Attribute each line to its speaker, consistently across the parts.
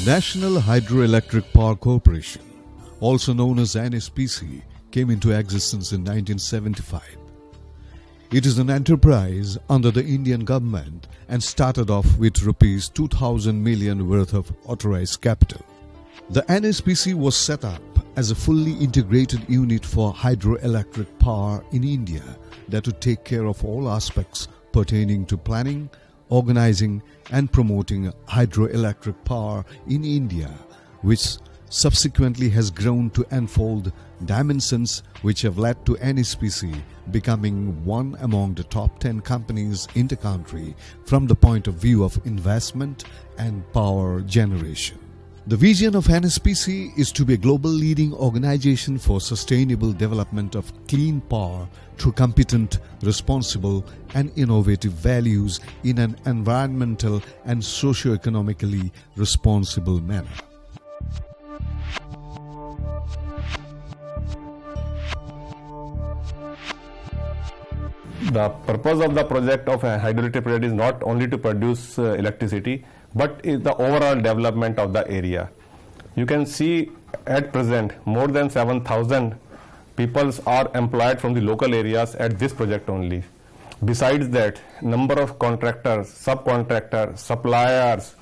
Speaker 1: National Hydroelectric Power Corporation, also known as NHPC, came into existence in 1975. It is an enterprise under the Indian government and started off with rupees 2000 million worth of authorized capital. The NHPC was set up as a fully integrated unit for hydroelectric power in India that would take care of all aspects pertaining to planning, organizing and promoting hydroelectric power in India, which subsequently has grown to unfold dimensions which have led to NHPC becoming one among the top 10 companies in the country from the point of view of investment and power generation. The vision of NHPC is to be a global leading organization for sustainable development of clean power through competent, responsible and innovative values in an environmental and socio-economically responsible manner.
Speaker 2: The purpose of the project of a hydroelectric project is not only to produce electricity, but is the overall development of the area. You can see at present more than 7,000 people are employed from the local areas at this project only. Besides that, number of contractors, subcontractors, suppliers,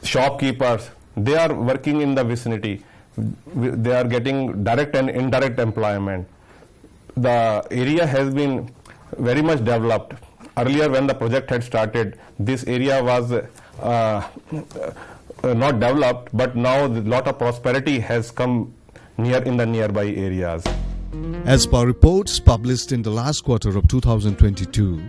Speaker 2: shopkeepers, they are working in the vicinity. They are getting direct and indirect employment. The area has been very much developed. Earlier when the project had started, this area was not developed, but now a lot of prosperity has come in the nearby areas.
Speaker 1: As per reports published in the last quarter of 2022,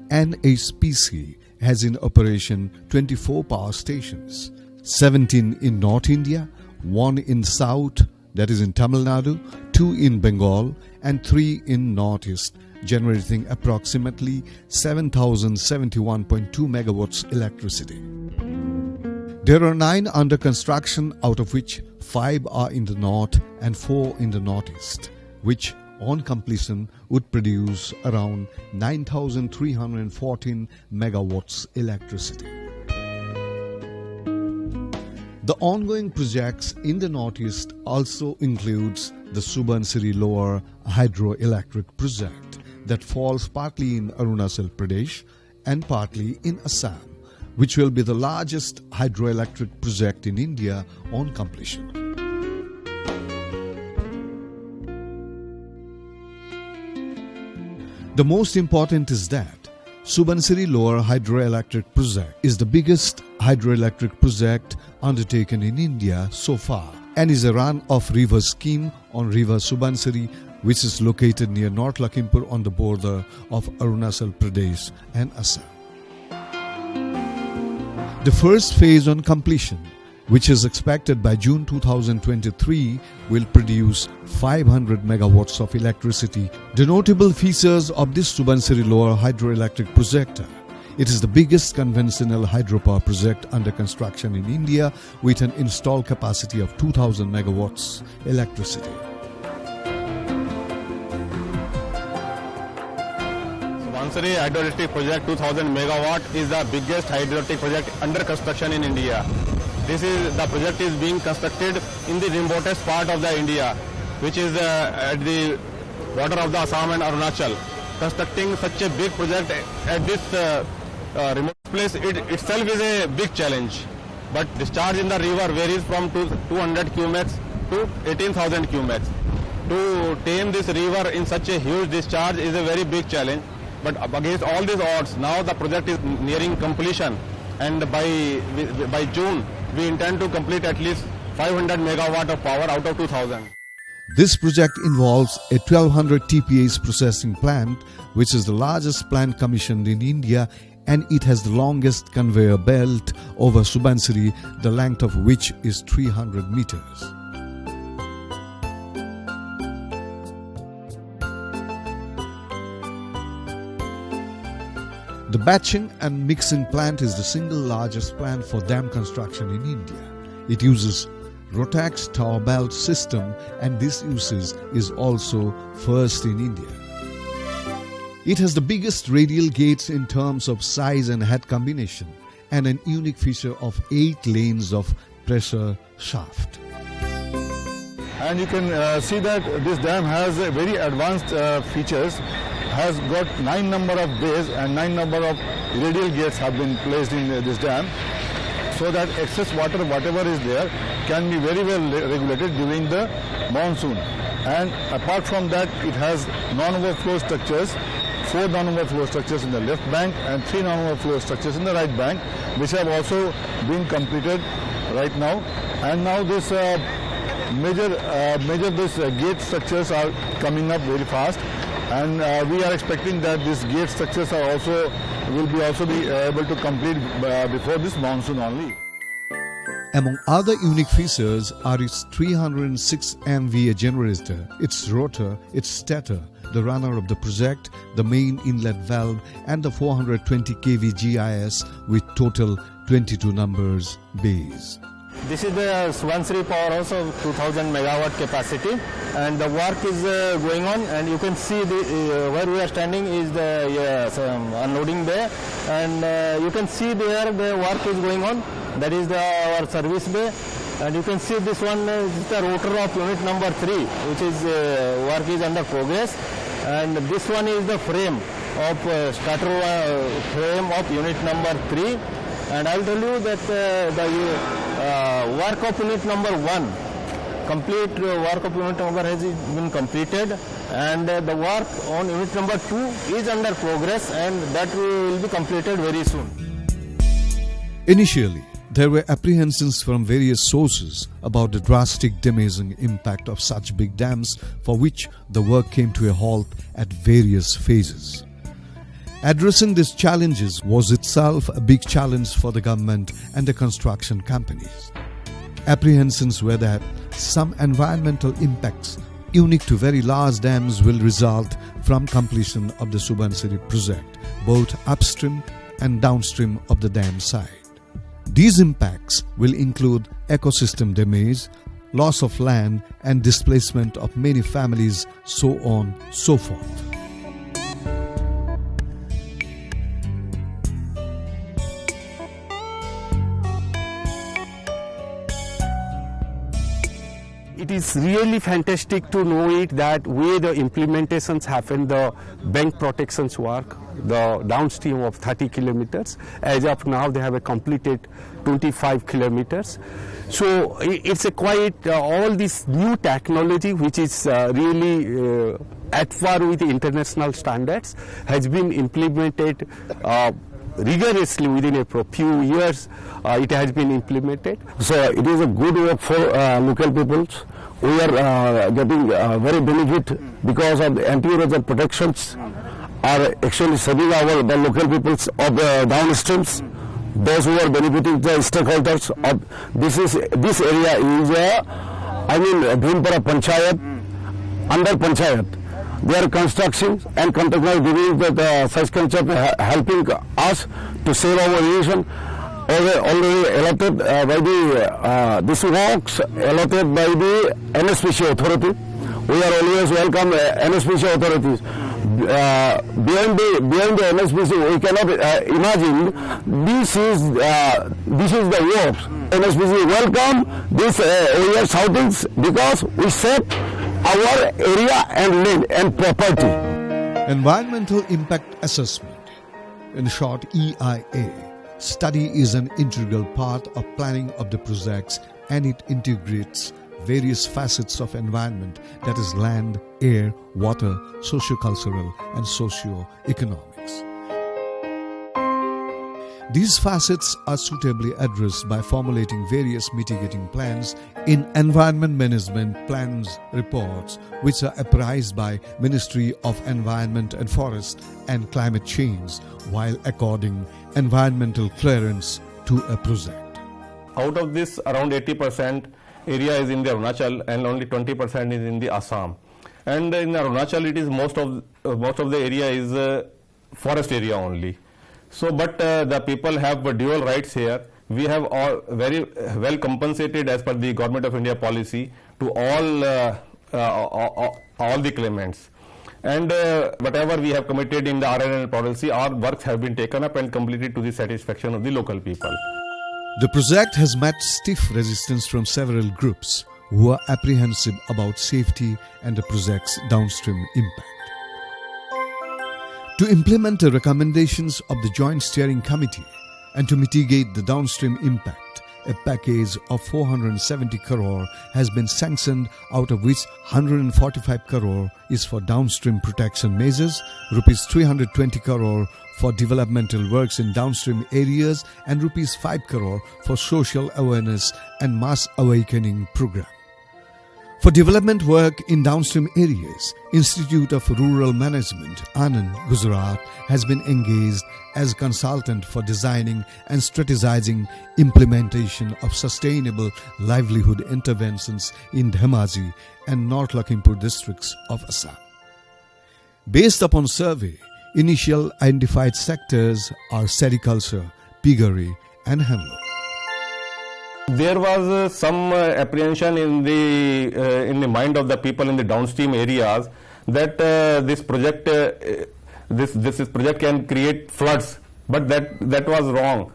Speaker 1: NHPC has in operation 24 power stations, 17 in North India, 1 in South, that is in Tamil Nadu, 2 in Bengal and 3 in Northeast, generating approximately 7,071.2 megawatts electricity. There are 9 under construction, out of which 5 are in the north and 4 in the northeast, which on completion would produce around 9,314 megawatts electricity. The ongoing projects in the northeast also includes the Subansiri Lower Hydroelectric Project that falls partly in Arunachal Pradesh and partly in Assam, which will be the largest hydroelectric project in India on completion. The most important is that Subansiri Lower Hydroelectric Project is the biggest hydroelectric project undertaken in India so far and is a run-off river scheme on river Subansiri, which is located near North Lakhimpur on the border of Arunachal Pradesh and Assam. The first phase on completion, which is expected by June 2023, will produce 500 megawatts of electricity. The notable features of this Subansiri Lower Hydroelectric Project are: it is the biggest conventional hydropower project under construction in India with an installed capacity of 2000 megawatts electricity.
Speaker 2: Subansiri Hydroelectric Project 2000 megawatt is the biggest hydroelectric project under construction in India. The project is being constructed in the remotest part of the India, which is at the border of the Assam and Arunachal. Constructing such a big project at this remote place itself is a big challenge. But discharge in the river varies from 200 cumecs to 18,000 cumecs. To tame this river in such a huge discharge is a very big challenge. But against all these odds, now the project is nearing completion, and by June we intend to complete at least 500 megawatt of power out of 2000.
Speaker 1: This project involves a 1200 TPA's processing plant, which is the largest plant commissioned in India, and it has the longest conveyor belt over Subansiri, the length of which is 300 meters. The batching and mixing plant is the single largest plant for dam construction in India. It uses Rotax tower belt system, and this usage is also first in India. It has the biggest radial gates in terms of size and head combination, and an unique feature of 8 lanes of pressure shaft.
Speaker 3: And you can see that this dam has very advanced features, has got 9 number of bays and 9 number of radial gates have been placed in this dam, so that excess water, whatever is there, can be very well regulated during the monsoon. And apart from that, it has non-overflow structures, 4 non-overflow structures in the left bank and 3 non-overflow structures in the right bank, which have also been completed right now. And now this major gate structures are coming up very fast, and we are expecting that these gate structures will be able to complete before this monsoon only.
Speaker 1: Among other unique features are its 306 MVA generator, its rotor, its stator, the runner of the project, the main inlet valve, and the 420 kV GIS with total 22 numbers bays.
Speaker 2: This is the Subansiri powerhouse of 2000 megawatt capacity, and the work is going on, and you can see where we are standing is the unloading bay, and you can see there the work is going on. That is our service bay, and you can see this one is the rotor of unit number 3, which is work is under progress, and this one is the frame of starter frame of unit number 3. And I'll tell you that the work of unit number 1, complete work of unit number has been completed, and the work on unit number 2 is under progress, and that will be completed very soon.
Speaker 1: Initially, there were apprehensions from various sources about the drastic damaging impact of such big dams, for which the work came to a halt at various phases. Addressing these challenges was itself a big challenge for the government and the construction companies. Apprehensions were that some environmental impacts unique to very large dams will result from completion of the Subansiri project, both upstream and downstream of the dam site. These impacts will include ecosystem damage, loss of land, and displacement of many families, so on, so forth.
Speaker 4: It is really fantastic to know it that way the implementations happen, the bank protections work, the downstream of 30 kilometers. As of now, they have a completed 25 kilometers. So it's a quite all this new technology, which is really at par with the international standards, has been implemented rigorously within a few years. It has been implemented.
Speaker 5: So it is a good work for local peoples. We are getting very benefit because of the anti-erosion protections are actually saving the local peoples of the downstreams. Those who are benefiting the stakeholders of this area is Bhimpara Panchayat, under Panchayat. They are constructing and contractors giving the such concept helping us to save our irrigation. Already allotted by the this works allotted by the NHPC authority. We are always welcome NHPC authorities. Beyond the NHPC, we cannot imagine this is the works. NHPC welcome this area shoutings because we save our area and land and property.
Speaker 1: Environmental Impact Assessment, in short EIA, study is an integral part of planning of the projects, and it integrates various facets of environment, that is land, air, water, socio-cultural and socio-economics. These facets are suitably addressed by formulating various mitigating plans in environment management plans reports, which are apprised by Ministry of Environment and Forest and Climate Change, while according environmental clearance to a project.
Speaker 2: Out of this, around 80% area is in the Arunachal and only 20% is in the Assam. And in Arunachal, it is most of the area is forest area only. So, but the people have dual rights here. We have all very well compensated as per the Government of India policy to all the claimants. And whatever we have committed in the RNL policy, our works have been taken up and completed to the satisfaction of the local people.
Speaker 1: The project has met stiff resistance from several groups who are apprehensive about safety and the project's downstream impact. To implement the recommendations of the Joint Steering Committee and to mitigate the downstream impact, a package of 470 crore has been sanctioned, out of which 145 crore is for downstream protection measures, rupees 320 crore for developmental works in downstream areas, and rupees 5 crore for social awareness and mass awakening program. For development work in downstream areas, Institute of Rural Management, Anand, Gujarat, has been engaged as consultant for designing and strategizing implementation of sustainable livelihood interventions in Dhemaji and North Lakhimpur districts of Assam. Based upon survey, initial identified sectors are sericulture, piggery and handloom.
Speaker 2: There was some apprehension in the mind of the people in the downstream areas that this project can create floods, but that was wrong.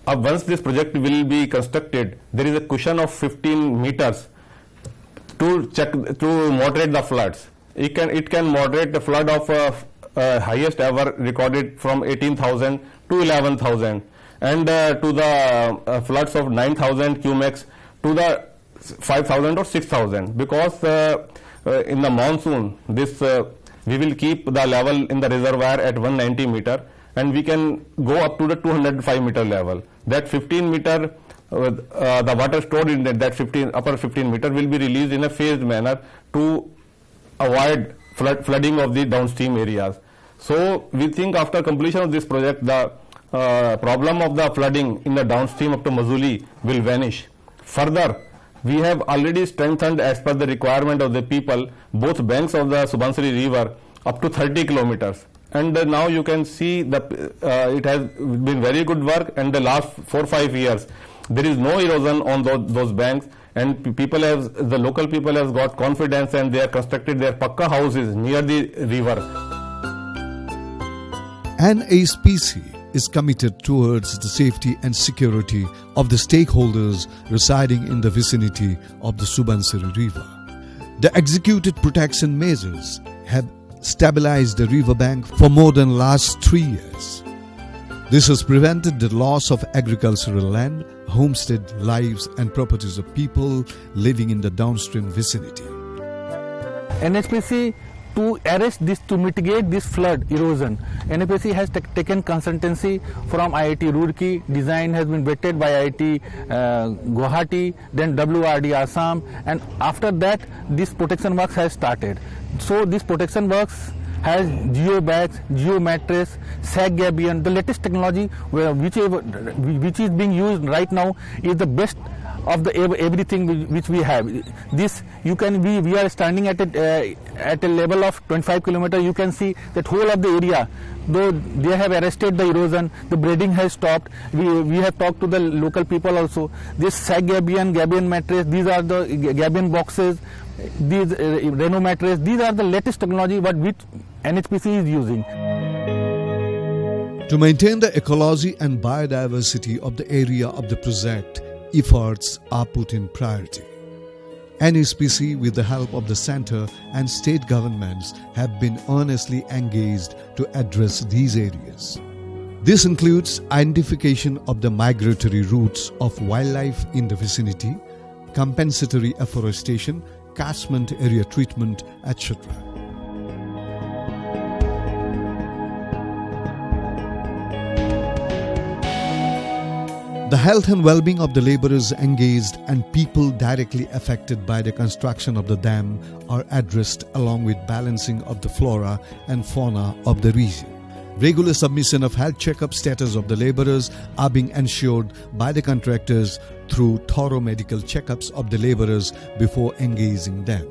Speaker 2: Once this project will be constructed, there is a cushion of 15 meters to moderate the floods. It can moderate the flood of highest ever recorded from 18,000 to 11,000. And to the floods of 9,000 cumecs to the 5,000 or 6,000, because in the monsoon we will keep the level in the reservoir at 190 meter, and we can go up to the 205 meter level. That 15 meter the water stored in that upper 15 meter will be released in a phased manner to avoid flooding of the downstream areas. So we think after completion of this project, the problem of the flooding in the downstream up to Majuli will vanish. Further, we have already strengthened, as per the requirement of the people, both banks of the Subansiri river up to 30 kilometers. And now you can see that it has been very good work, and the last 4-5 years there is no erosion on those banks, and the local people have got confidence, and they have constructed their pakka houses near the river.
Speaker 1: NHPC is committed towards the safety and security of the stakeholders residing in the vicinity of the Subansiri river. The executed protection measures have stabilized the riverbank for more than last 3 years. This has prevented the loss of agricultural land, homestead lives and properties of people living in the downstream vicinity.
Speaker 6: NHPC, to arrest this, to mitigate this flood erosion, NHPC has taken consultancy from IIT Roorkee. Design has been vetted by IIT Guwahati, then WRD Assam, and after that this protection works has started. So this protection works has geobags, geomattress, sag gabion. The latest technology which is being used right now is the best of the everything which we have. This we are standing at a level of 25 kilometers. You can see that whole of the area, though they have arrested the erosion, the breeding has stopped. We have talked to the local people also. This sag gabion mattress, these are the gabion boxes, these Reno mattress, these are the latest technology which NHPC is using.
Speaker 1: To maintain the ecology and biodiversity of the area of the project, efforts are put in priority. NHPC, with the help of the centre and state governments, have been earnestly engaged to address these areas. This includes identification of the migratory routes of wildlife in the vicinity, compensatory afforestation, catchment area treatment, etc. The health and well-being of the labourers engaged and people directly affected by the construction of the dam are addressed, along with balancing of the flora and fauna of the region. Regular submission of health checkup status of the labourers are being ensured by the contractors through thorough medical checkups of the labourers before engaging them.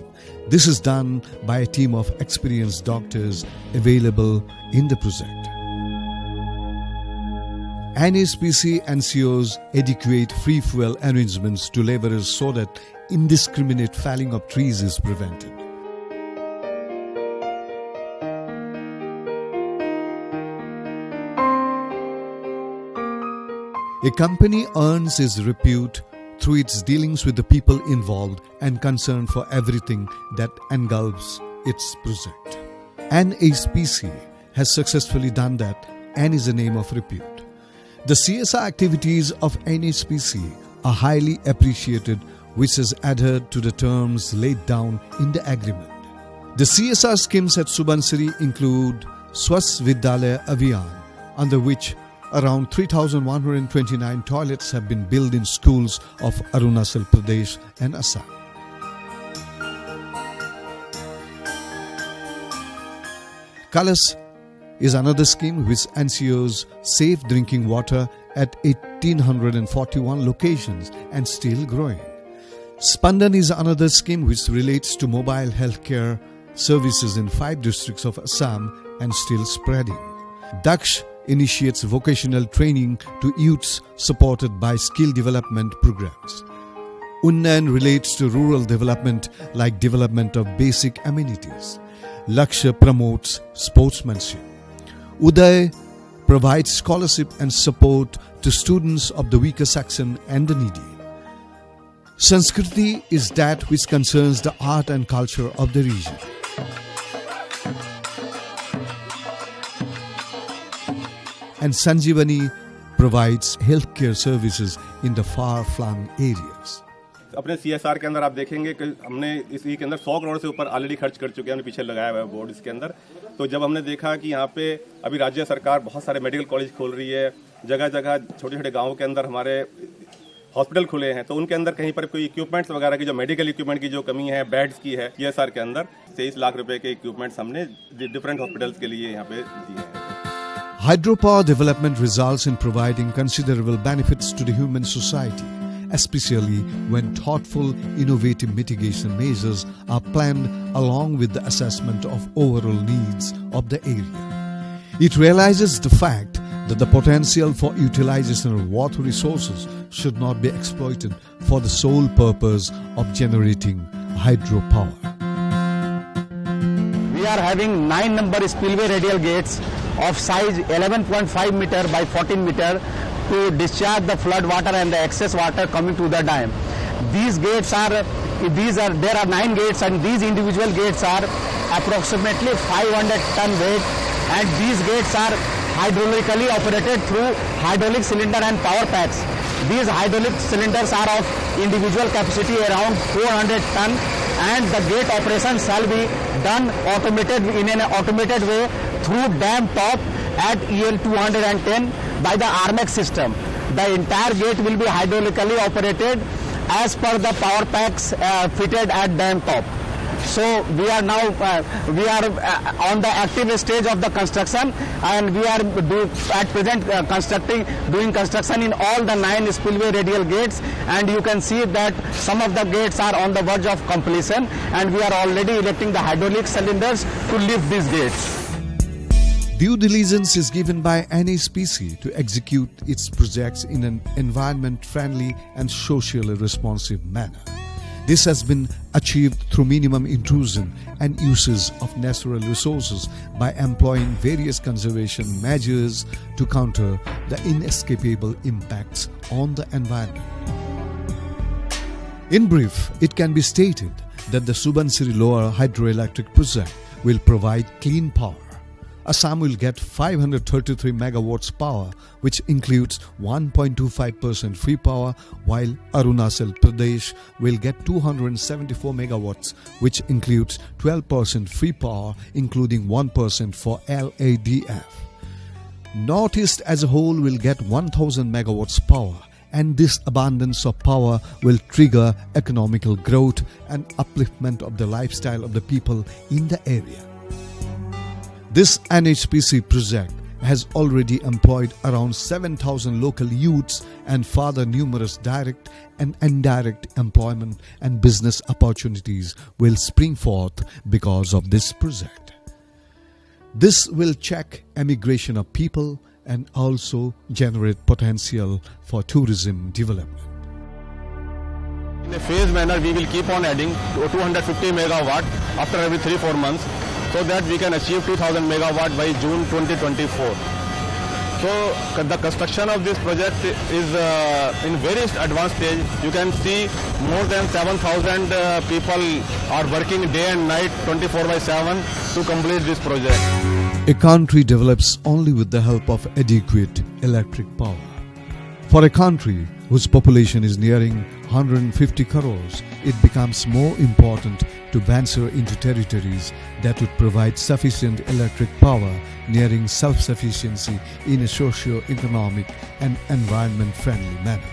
Speaker 1: This is done by a team of experienced doctors available in the project. NHPC ensures adequate free fuel arrangements to labourers so that indiscriminate felling of trees is prevented. A company earns its repute through its dealings with the people involved and concern for everything that engulfs its project. NHPC has successfully done that and is a name of repute. The CSR activities of NHPC are highly appreciated, which has adhered to the terms laid down in the agreement. The CSR schemes at Subansiri include Swasth Vidyalaya Abhiyan, under which around 3,129 toilets have been built in schools of Arunachal Pradesh and Assam. Kalas is another scheme which ensures safe drinking water at 1,841 locations and still growing. Spandan is another scheme which relates to mobile healthcare services in 5 districts of Assam and still spreading. Daksh initiates vocational training to youths supported by skill development programs. Unnayan relates to rural development like development of basic amenities. Lakshya promotes sportsmanship. Uday provides scholarship and support to students of the weaker section and the needy. Sanskriti is that which concerns the art and culture of the region. And Sanjeevani provides healthcare services in the far-flung areas.
Speaker 2: अपने CSR के अंदर आप देखेंगे कि हमने इसी के अंदर 100 करोड़ से ऊपर ऑलरेडी खर्च कर चुके हैं, हमने पीछे लगाया हुआ है बोर्ड इसके अंदर। तो जब हमने देखा कि यहाँ पे अभी राज्य सरकार बहुत सारे मेडिकल कॉलेज खोल रही है, जगह जगह छोटे छोटे गाँवों के अंदर हमारे हॉस्पिटल खुले हैं, तो उनके अंदर कहीं पर कोई इक्विपमेंट्स वगैरह की जो मेडिकल इक्विपमेंट की जो कमी है, बेड्स की है, CSR के अंदर 23 लाख रुपए के इक्विपमेंट्स हमने डिफरेंट हॉस्पिटल्स के लिए यहाँ पे दिए हैं।
Speaker 1: Hydropower development results in providing considerable benefits to the human society, especially when thoughtful, innovative mitigation measures are planned along with the assessment of overall needs of the area. It realizes the fact that the potential for utilization of water resources should not be exploited for the sole purpose of generating hydropower.
Speaker 7: We are having 9 number spillway radial gates of size 11.5 meter by 14 meter to discharge the flood water and the excess water coming to the dam. There are 9 gates, and these individual gates are approximately 500 ton weight, and these gates are hydraulically operated through hydraulic cylinder and power packs. These hydraulic cylinders are of individual capacity around 400 ton, and the gate operation shall be done in an automated way through dam top at EL 210 by the RMAX system. The entire gate will be hydraulically operated as per the power packs fitted at dam top. So we are now on the active stage of the construction, and we are at present doing construction in all the 9 spillway radial gates, and you can see that some of the gates are on the verge of completion, and we are already erecting the hydraulic cylinders to lift these gates.
Speaker 1: Due diligence is given by NHPC to execute its projects in an environment-friendly and socially responsive manner. This has been achieved through minimum intrusion and uses of natural resources by employing various conservation measures to counter the inescapable impacts on the environment. In brief, it can be stated that the Subansiri Lower Hydroelectric Project will provide clean power. Assam will get 533 megawatts power, which includes 1.25% free power, while Arunachal Pradesh will get 274 megawatts, which includes 12% free power, including 1% for LADF. Northeast as a whole will get 1000 megawatts power, and this abundance of power will trigger economical growth and upliftment of the lifestyle of the people in the area. This NHPC project has already employed around 7,000 local youths and further numerous direct and indirect employment and business opportunities will spring forth because of this project. This will check emigration of people and also generate potential for tourism development.
Speaker 2: In a phased manner, we will keep on adding 250 megawatt after every 3-4 months, so that we can achieve 2000 megawatt by June 2024. So the construction of this project is in very advanced stage. You can see more than 7,000 people are working day and night 24/7 to complete this project.
Speaker 1: A country develops only with the help of adequate electric power. For a country whose population is nearing 150 crores, it becomes more important to venture into territories that would provide sufficient electric power, nearing self-sufficiency in a socio-economic and environment-friendly manner.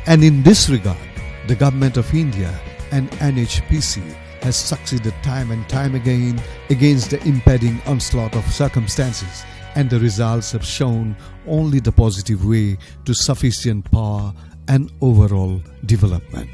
Speaker 1: And in this regard, the Government of India and NHPC has succeeded time and time again against the impending onslaught of circumstances, and the results have shown only the positive way to sufficient power and overall development.